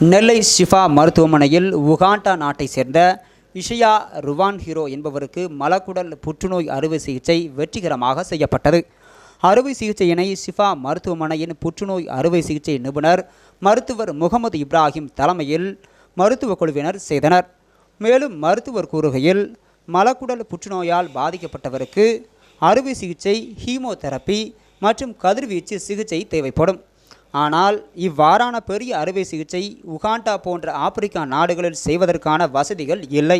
நெல்லை ஷிஃபா மருத்துவமனையில் உகாண்டா நாட்டை சேர்ந்த இஷயா ருவான்ஹிரோ என்பவருக்கு மலக்குடல் புற்றுநோய் அறுவை சிகிச்சை வெற்றிகரமாக செய்யப்பட்டது. அறுவை சிகிச்சையினை ஷிஃபா மருத்துவமனையின் புற்றுநோய் அறுவை சிகிச்சை நிபுணர் மருத்துவர் முகமது இப்ராஹிம் தலைமையில் மருத்துவ குழுவினர் செய்தனர். மேலும் மருத்துவர் கூறுகையில், மலக்குடல் புற்றுநோயால் பாதிக்கப்பட்டவருக்கு அறுவை சிகிச்சை, ஹீமோதெரப்பி மற்றும் கதிர்வீச்சு சிகிச்சை தேவைப்படும். ஆனால் இவ்வாறான பெரிய அறுவை சிகிச்சை உகாண்டா போன்ற ஆப்பிரிக்கா நாடுகளில் செய்வதற்கான வசதிகள் இல்லை.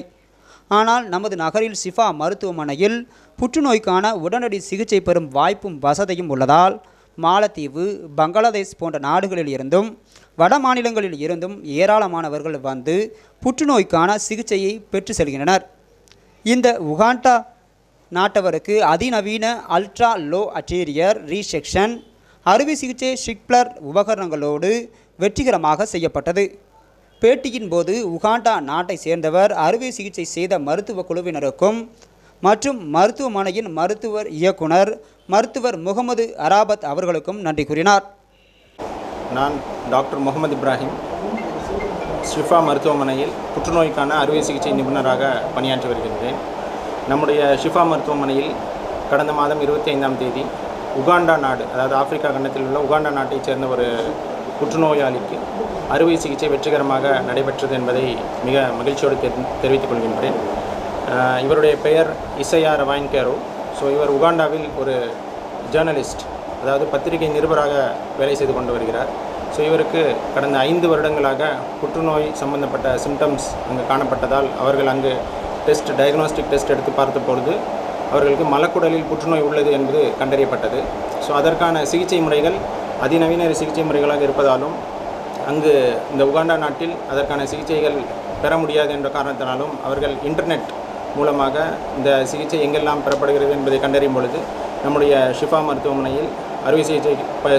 ஆனால் நமது நகரில் ஷிஃபா மருத்துவமனையில் புற்றுநோய்க்கான உடனடி சிகிச்சை பெறும் வாய்ப்பும் வசதியும் உள்ளதால் மாலத்தீவு, பங்களாதேஷ் போன்ற நாடுகளில் இருந்தும் வட மாநிலங்களில் இருந்தும் ஏராளமானவர்கள் வந்து புற்றுநோய்க்கான சிகிச்சையை பெற்று செல்கின்றனர். இந்த உகாண்டா நாட்டவருக்கு அதிநவீன அல்ட்ரா லோ அட்டீரியர் ரீசெக்ஷன் அறுவை சிகிச்சை ஷிக்ப்ளர் உபகரணங்களோடு வெற்றிகரமாக செய்யப்பட்டது. பேட்டியின் போது உகாண்டா நாட்டை சேர்ந்தவர் அறுவை சிகிச்சை செய்த மருத்துவ குழுவினருக்கும் மற்றும் மருத்துவமனையின் மருத்துவர் இயக்குனர் மருத்துவர் முகமது அராபத் அவர்களுக்கும் நன்றி கூறினார். நான் டாக்டர் முகமது இப்ராஹிம், ஷிஃபா மருத்துவமனையில் புற்றுநோய்க்கான அறுவை சிகிச்சை நிபுணராக பணியாற்றி வருகின்றேன். நம்முடைய ஷிஃபா மருத்துவமனையில் கடந்த மாதம் 25ஆம் தேதி உகாண்டா நாடு, அதாவது ஆப்பிரிக்கா கண்டத்தில் உள்ள உகாண்டா நாட்டைச் சேர்ந்த ஒரு புற்றுநோயாளிக்கு அறுவை சிகிச்சை வெற்றிகரமாக நடைபெற்றது என்பதை மிக மகிழ்ச்சியோடு தெரிவித்துக் கொள்கின்றேன். இவருடைய பெயர் இஷயா ருவான்ஹிரோ. இவர் உகாண்டாவில் ஒரு ஜேர்னலிஸ்ட், அதாவது பத்திரிகை நிருபராக வேலை செய்து கொண்டு வருகிறார். இவருக்கு கடந்த 5 வருடங்களாக புற்றுநோய் சம்பந்தப்பட்ட சிம்டம்ஸ் அங்கு காணப்பட்டதால் அவர்கள் அங்கு டயக்னோஸ்டிக் டெஸ்ட் எடுத்து பார்த்த பொழுது அவர்களுக்கு மலக்குடலில் புற்றுநோய் உள்ளது என்பது கண்டறியப்பட்டது. அதற்கான சிகிச்சை முறைகள் அதிநவீன சிகிச்சை முறைகளாக இருப்பதாலும் அங்கு இந்த உகாண்டா நாட்டில் அதற்கான சிகிச்சைகள் பெற முடியாது என்ற காரணத்தினாலும் அவர்கள் இன்டர்நெட் மூலமாக இந்த சிகிச்சை எங்கெல்லாம் பெறப்படுகிறது என்பதை கண்டறியும் பொழுது நம்முடைய ஷிஃபா மருத்துவமனையில் அறுவை சிகிச்சை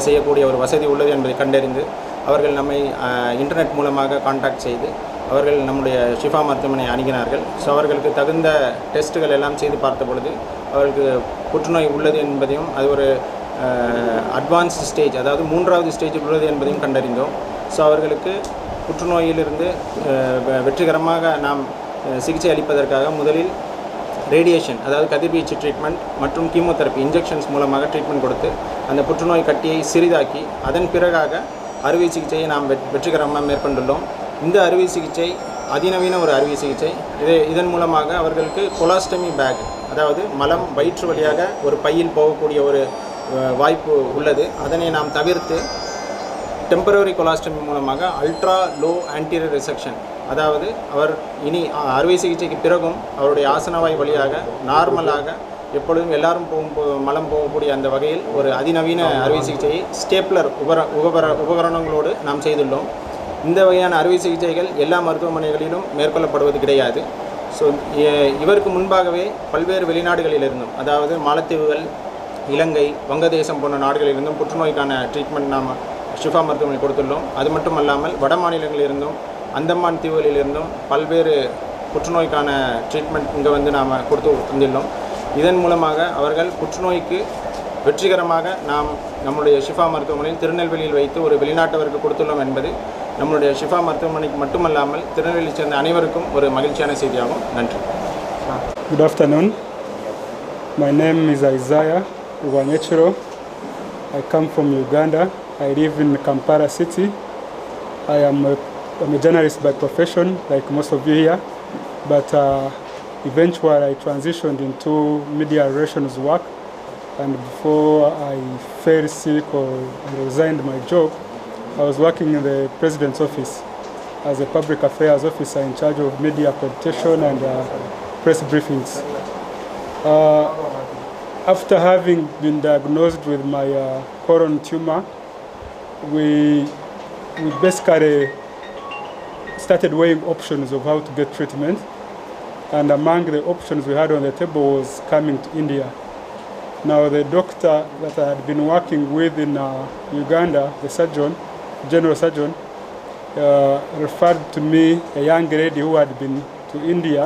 செய்யக்கூடிய ஒரு வசதி உள்ளது என்பதை கண்டறிந்து அவர்கள் நம்மை இன்டர்நெட் மூலமாக கான்டாக்ட் செய்து அவர்கள் நம்முடைய ஷிஃபா மருத்துவமனை அணுகினார்கள். அவர்களுக்கு தகுந்த டெஸ்ட்டுகள் எல்லாம் செய்து பார்த்த பொழுது அவர்களுக்கு புற்றுநோய் உள்ளது என்பதையும் அது ஒரு அட்வான்ஸ்டு ஸ்டேஜ், அதாவது 3வது ஸ்டேஜில் உள்ளது என்பதையும் கண்டறிந்தோம். அவர்களுக்கு புற்றுநோயிலிருந்து வெற்றிகரமாக நாம் சிகிச்சை அளிப்பதற்காக முதலில் ரேடியேஷன், அதாவது கதிர்வீச்சு ட்ரீட்மெண்ட் மற்றும் கீமோதெரப்பி இன்ஜெக்ஷன்ஸ் மூலமாக ட்ரீட்மெண்ட் கொடுத்து அந்த புற்றுநோய் கட்டியை சிறிதாக்கி அதன் பிறகாக அறுவை சிகிச்சையை நாம் வெற்றிகரமாக மேற்கொண்டுள்ளோம். இந்த அறுவை சிகிச்சை அதிநவீன ஒரு அறுவை சிகிச்சை. இதன் மூலமாக அவர்களுக்கு கொலாஸ்டமி பேக், அதாவது மலம் வயிற்று வழியாக ஒரு பையில் போகக்கூடிய ஒரு வாய்ப்பு உள்ளது. அதனை நாம் தவிர்த்து டெம்பரரி கொலாஸ்டமி மூலமாக அல்ட்ரா லோ ஆன்டீரியர் ரிசெக்ஷன், அதாவது அவர் இனி அறுவை சிகிச்சைக்கு பிறகும் அவருடைய ஆசனவாய் வழியாக நார்மலாக எப்பொழுதும் எல்லாரும் மலம் போகக்கூடிய அந்த வகையில் ஒரு அதிநவீன அறுவை சிகிச்சையை ஸ்டேப்லர் உபகரணங்களோடு நாம் செய்துள்ளோம். இந்த வகையான அறுவை சிகிச்சைகள் எல்லா மருத்துவமனைகளிலும் மேற்கொள்ளப்படுவது கிடையாது. இவருக்கு முன்பாகவே பல்வேறு வெளிநாடுகளிலிருந்தும், அதாவது மாலத்தீவுகள், இலங்கை, வங்கதேசம் போன்ற நாடுகளிலிருந்தும் புற்றுநோய்க்கான ட்ரீட்மெண்ட் நாம் ஷிஃபா மருத்துவமனை கொடுத்துள்ளோம். அது மட்டுமல்லாமல் வட மாநிலங்களிலிருந்தும் அந்தமான் தீவுகளிலிருந்தும் பல்வேறு புற்றுநோய்க்கான ட்ரீட்மெண்ட் இங்கே வந்து நாம் கொடுத்து வந்துள்ளோம். இதன் மூலமாக அவர்கள் புற்றுநோய்க்கு வெற்றிகரமாக நாம் நம்முடைய ஷிஃபா மருத்துவமனையில் திருநெல்வேலியில் வைத்து ஒரு வெளிநாட்டவருக்கு கொடுத்துள்ளோம் என்பது நம்முடைய ஷிஃபா மருத்துவமனைக்கு மட்டுமல்லாமல் திருநெல்வேலியை சேர்ந்த அனைவருக்கும் ஒரு மகிழ்ச்சியான செய்தியாகும். நன்றி. Good afternoon. My name is Isaiah Ruwanyechiro. I come from Uganda. I live in Kampala city. I'm a journalist by profession, like most of you here. But eventually I transitioned into media relations work. And before I fell sick or I resigned my job, I was working in the President's office as a public affairs officer in charge of media accreditation and press briefings. After having been diagnosed with my colon tumor, we basically started weighing options of how to get treatment. And among the options we had on the table was coming to India. Now the doctor that I had been working with in Uganda, the surgeon, general surgeon, referred to me a young lady who had been to India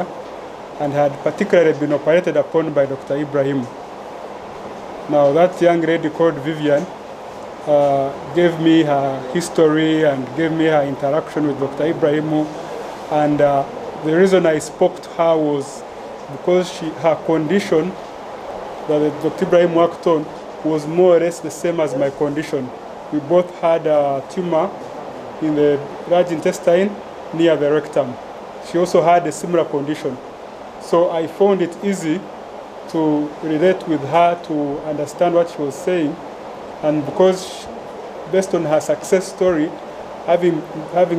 and had particularly been operated upon by Dr. Ibrahim. Now that young lady called Vivian gave me her history and gave me her interaction with Dr. Ibrahimu. And the reason I spoke to her was because her condition that Dr. Ibrahim worked on was more or less the same as my condition. We both had a tumor in the large intestine near the rectum. She also had a similar condition. So I found it easy to relate with her, to understand what she was saying. And because based on her success story, having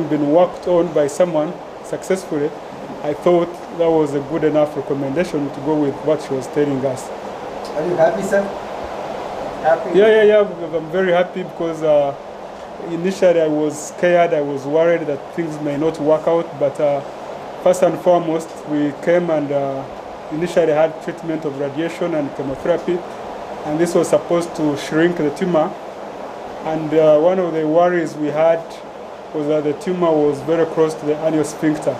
been worked on by someone successfully, I thought that was a good enough recommendation to go with what she was telling us. Are you happy, sir? Happy? Yeah. I'm very happy because initially I was scared, I was worried that things may not work out, but first and foremost, we came and initially had treatment of radiation and chemotherapy, and this was supposed to shrink the tumor. And one of the worries we had was that the tumor was very close to the anal sphincter.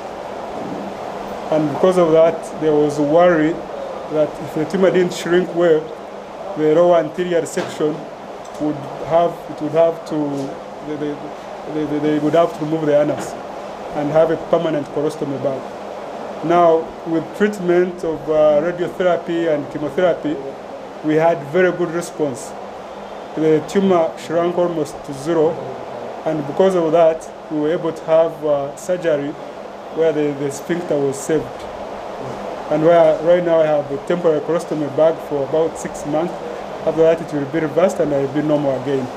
And because of that, there was a worry that if the tumor didn't shrink well, the lower anterior section they would have to remove the anus and have a permanent colostomy bag. Now, with treatment of radiotherapy and chemotherapy, we had very good response. The tumor shrunk almost to zero, and because of that, we were able to have surgery where the sphincter was saved. And where right now I have a temporary colostomy bag for about 6 months. After that, it will be reversed and I will be normal again.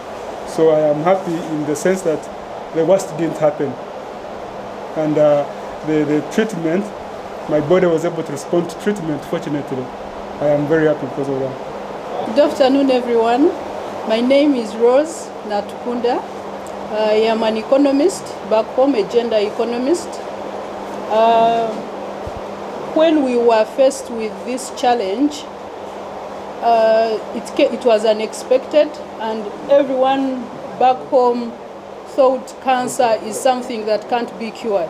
So I am happy in the sense that the worst didn't happen. And the treatment, my body was able to respond to treatment, fortunately. I am very happy because of that. Good afternoon, everyone. My name is Rose Natukunda. I am an economist back home, a gender economist. When we were faced with this challenge, it was unexpected, and everyone back home thought cancer is something that can't be cured.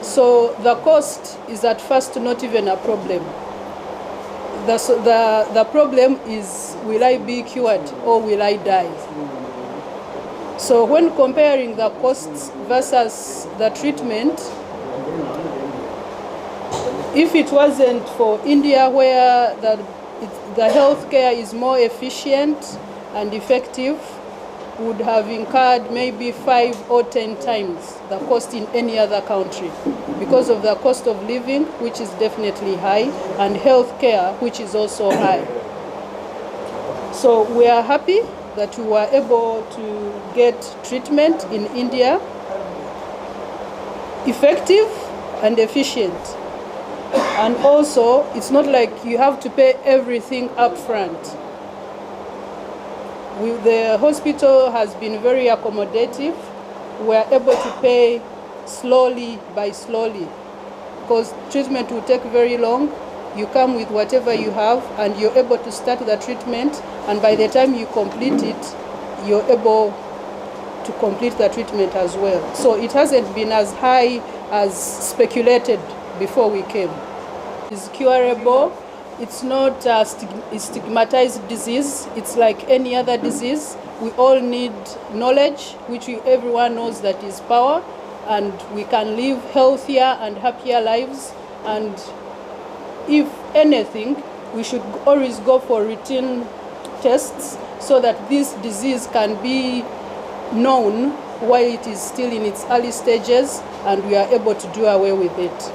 So the cost is at first not even a problem. The problem is, will I be cured or will I die? So when comparing the costs versus the treatment, if it wasn't for India, where the healthcare is more efficient and effective, would have incurred maybe 5 or 10 times the cost in any other country because of the cost of living, which is definitely high, and healthcare, which is also high. So we are happy that we were able to get treatment in India, effective and efficient. And also, it's not like you have to pay everything up front. The hospital has been very accommodative. We are able to pay slowly by slowly, because treatment will take very long. You come with whatever you have and you're able to start the treatment, and by the time you complete it, you're able to complete the treatment as well. So it hasn't been as high as speculated before we came. It's curable. It's not a stigmatized disease. It's like any other disease. We all need knowledge, which everyone knows that is power, and we can live healthier and happier lives. And if anything, we should always go for routine tests so that this disease can be known while it is still in its early stages and we are able to do away with it.